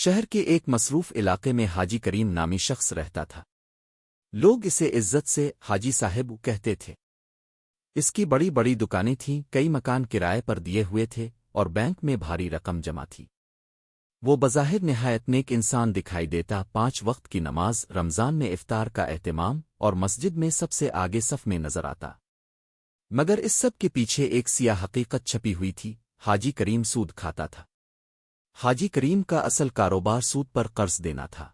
شہر کے ایک مصروف علاقے میں حاجی کریم نامی شخص رہتا تھا۔ لوگ اسے عزت سے حاجی صاحب کہتے تھے۔ اس کی بڑی بڑی دکانیں تھیں، کئی مکان کرائے پر دیے ہوئے تھے اور بینک میں بھاری رقم جمع تھی۔ وہ بظاہر نہایت نیک انسان دکھائی دیتا، 5 وقت کی نماز، رمضان میں افطار کا اہتمام اور مسجد میں سب سے آگے صف میں نظر آتا۔ مگر اس سب کے پیچھے ایک سیاہ حقیقت چھپی ہوئی تھی، حاجی کریم سود کھاتا تھا۔ حاجی کریم کا اصل کاروبار سود پر قرض دینا تھا۔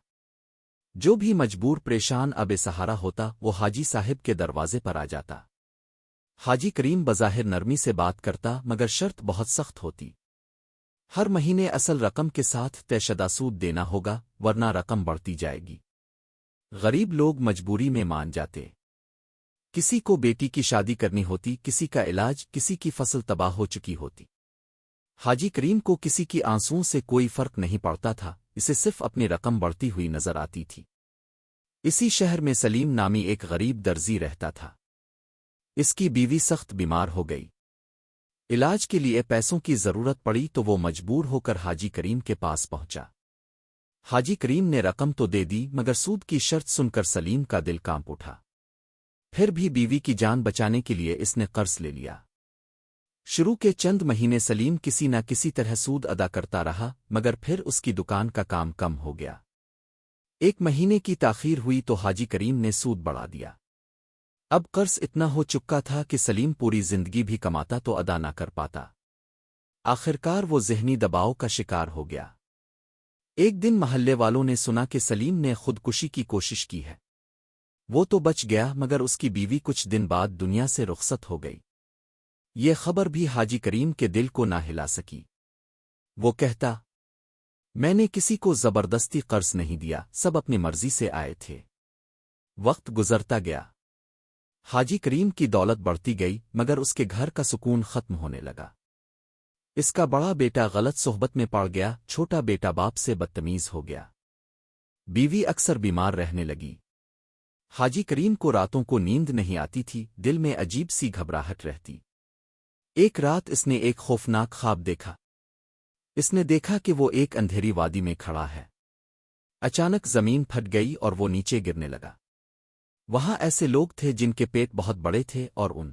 جو بھی مجبور پریشان اب سہارا ہوتا وہ حاجی صاحب کے دروازے پر آ جاتا۔ حاجی کریم بظاہر نرمی سے بات کرتا مگر شرط بہت سخت ہوتی۔ ہر مہینے اصل رقم کے ساتھ طے شدہ سود دینا ہوگا ورنہ رقم بڑھتی جائے گی۔ غریب لوگ مجبوری میں مان جاتے۔ کسی کو بیٹی کی شادی کرنی ہوتی، کسی کا علاج، کسی کی فصل تباہ ہو چکی ہوتی۔ حاجی کریم کو کسی کی آنسوؤں سے کوئی فرق نہیں پڑتا تھا، اسے صرف اپنی رقم بڑھتی ہوئی نظر آتی تھی۔ اسی شہر میں سلیم نامی ایک غریب درزی رہتا تھا۔ اس کی بیوی سخت بیمار ہو گئی۔ علاج کے لیے پیسوں کی ضرورت پڑی تو وہ مجبور ہو کر حاجی کریم کے پاس پہنچا۔ حاجی کریم نے رقم تو دے دی مگر سود کی شرط سن کر سلیم کا دل کانپ اٹھا۔ پھر بھی بیوی کی جان بچانے کے لیے اس نے قرض لے لیا۔ شروع کے چند مہینے سلیم کسی نہ کسی طرح سود ادا کرتا رہا مگر پھر اس کی دکان کا کام کم ہو گیا۔ 1 مہینے کی تاخیر ہوئی تو حاجی کریم نے سود بڑھا دیا۔ اب قرض اتنا ہو چکا تھا کہ سلیم پوری زندگی بھی کماتا تو ادا نہ کر پاتا۔ آخرکار وہ ذہنی دباؤ کا شکار ہو گیا۔ ایک دن محلے والوں نے سنا کہ سلیم نے خودکشی کی کوشش کی ہے۔ وہ تو بچ گیا مگر اس کی بیوی کچھ دن بعد دنیا سے رخصت ہو گئی۔ یہ خبر بھی حاجی کریم کے دل کو نہ ہلا سکی۔ وہ کہتا، میں نے کسی کو زبردستی قرض نہیں دیا، سب اپنی مرضی سے آئے تھے۔ وقت گزرتا گیا۔ حاجی کریم کی دولت بڑھتی گئی مگر اس کے گھر کا سکون ختم ہونے لگا۔ اس کا بڑا بیٹا غلط صحبت میں پڑ گیا، چھوٹا بیٹا باپ سے بدتمیز ہو گیا۔ بیوی اکثر بیمار رہنے لگی۔ حاجی کریم کو راتوں کو نیند نہیں آتی تھی، دل میں عجیب سی گھبراہٹ رہتی۔ ایک رات اس نے ایک خوفناک خواب دیکھا۔ اس نے دیکھا کہ وہ ایک اندھیری وادی میں کھڑا ہے۔ اچانک زمین پھٹ گئی اور وہ نیچے گرنے لگا۔ وہاں ایسے لوگ تھے جن کے پیٹ بہت بڑے تھے اور ان